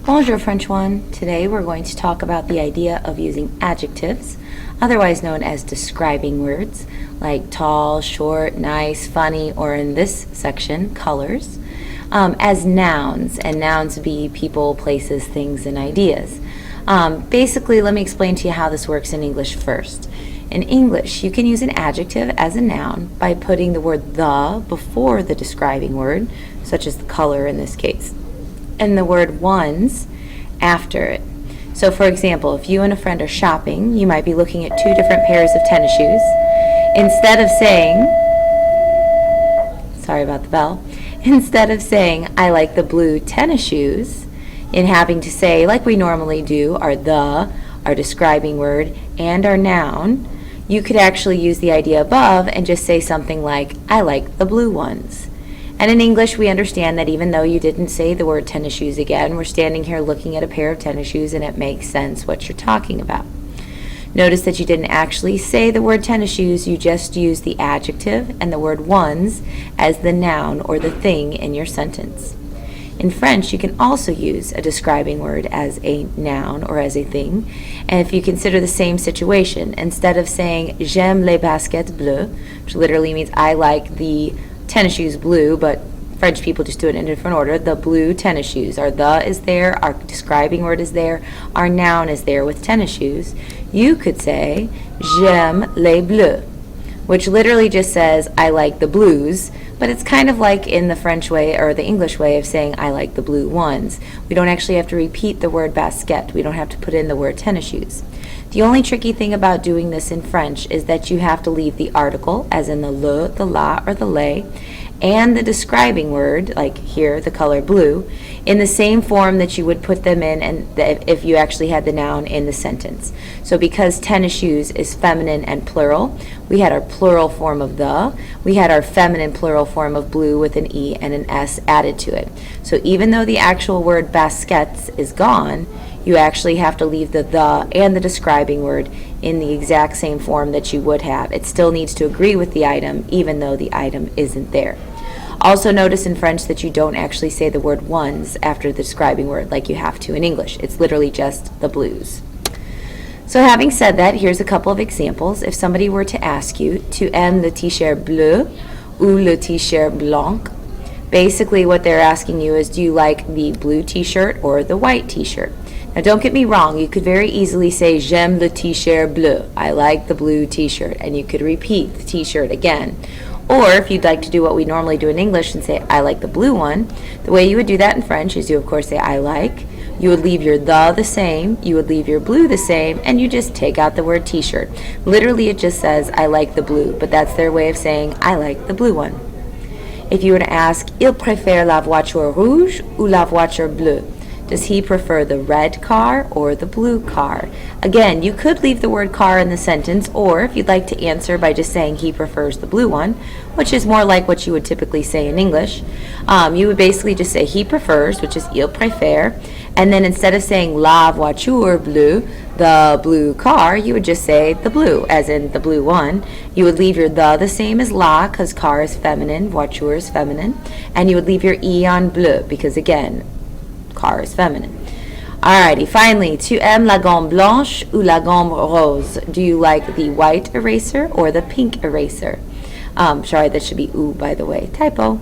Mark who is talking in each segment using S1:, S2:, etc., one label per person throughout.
S1: Bonjour French 1. Today we're going to talk about the idea of using adjectives, otherwise known as describing words, like tall, short, nice, funny, or in this section, colors, as nouns, and nouns be people, places, things, and ideas. Basically, let me explain to you how this works in English first. In English, you can use an adjective as a noun by putting the word the before the describing word, such as the color in this case, and the word ones after it. So for example, if you and a friend are shopping, you might be looking at two different pairs of tennis shoes. Instead of saying, sorry about the bell, instead of saying, I like the blue tennis shoes, in having to say, like we normally do, our the, our describing word, and our noun, you could actually use the idea above and just say something like, I like the blue ones. And in English, we understand that even though you didn't say the word tennis shoes again, we're standing here looking at a pair of tennis shoes and it makes sense what you're talking about. Notice that you didn't actually say the word tennis shoes, you just used the adjective and the word ones as the noun or the thing in your sentence. In French, you can also use a describing word as a noun or as a thing. And if you consider the same situation, instead of saying j'aime les baskets bleues, which literally means I like the tennis shoes blue, but French people just do it in a different order. The blue tennis shoes. Our the is there, our describing word is there, our noun is there with tennis shoes. You could say j'aime les bleus, which literally just says I like the blues, but it's kind of like in the French way or the English way of saying I like the blue ones. We don't actually have to repeat the word basket. We don't have to put in the word tennis shoes. The only tricky thing about doing this in French is that you have to leave the article, as in the le, the la, or the les, and the describing word, like here, the color blue, in the same form that you would put them in and if you actually had the noun in the sentence. So because tennis shoes is feminine and plural, we had our plural form of the, we had our feminine plural form of blue with an E and an S added to it. So even though the actual word baskets is gone, you actually have to leave the and the describing word in the exact same form that you would have. It still needs to agree with the item even though the item isn't there. Also notice in French that you don't actually say the word ones after the describing word like you have to in English. It's literally just the blues. So having said that, here's a couple of examples. If somebody were to ask you, tu aimes le t-shirt bleu ou le t-shirt blanc? Basically what they're asking you is, do you like the blue t-shirt or the white t-shirt? Now don't get me wrong, you could very easily say j'aime le t-shirt bleu, I like the blue t-shirt, and you could repeat the t-shirt again. Or if you'd like to do what we normally do in English and say I like the blue one, the way you would do that in French is you of course say I like, you would leave your the same, you would leave your blue the same, and you just take out the word t-shirt. Literally it just says I like the blue, but that's their way of saying I like the blue one. If you were to ask, il préfère la voiture rouge ou la voiture bleue? Does he prefer the red car or the blue car? Again, you could leave the word car in the sentence, or if you'd like to answer by just saying he prefers the blue one, which is more like what you would typically say in English, you would basically just say he prefers, which is il préfère, and then instead of saying la voiture bleue, the blue car, you would just say the blue, as in the blue one. You would leave your the same as la, because car is feminine, voiture is feminine, and you would leave your e on bleu, because again, car is feminine. Alrighty, finally, tu aimes la gomme blanche ou la gomme rose? Do you like the white eraser or the pink eraser? Sorry, that should be ooh, by the way, typo.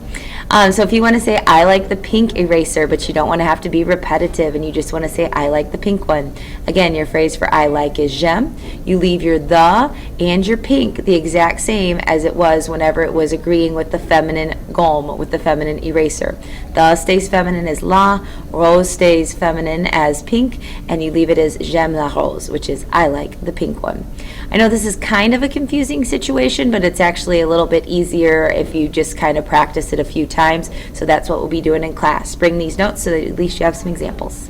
S1: So if you want to say I like the pink eraser, but you don't want to have to be repetitive and you just want to say I like the pink one, again, your phrase for I like is j'aime. You leave your the and your pink the exact same as it was whenever it was agreeing with the feminine gomme, with the feminine eraser. The stays feminine as la, rose stays feminine as pink, and you leave it as j'aime la rose, which is I like the pink one. I know this is kind of a confusing situation, but it's actually a little bit easier if you just kind of practice it a few times. So that's what we'll be doing in class. Bring these notes so that at least you have some examples.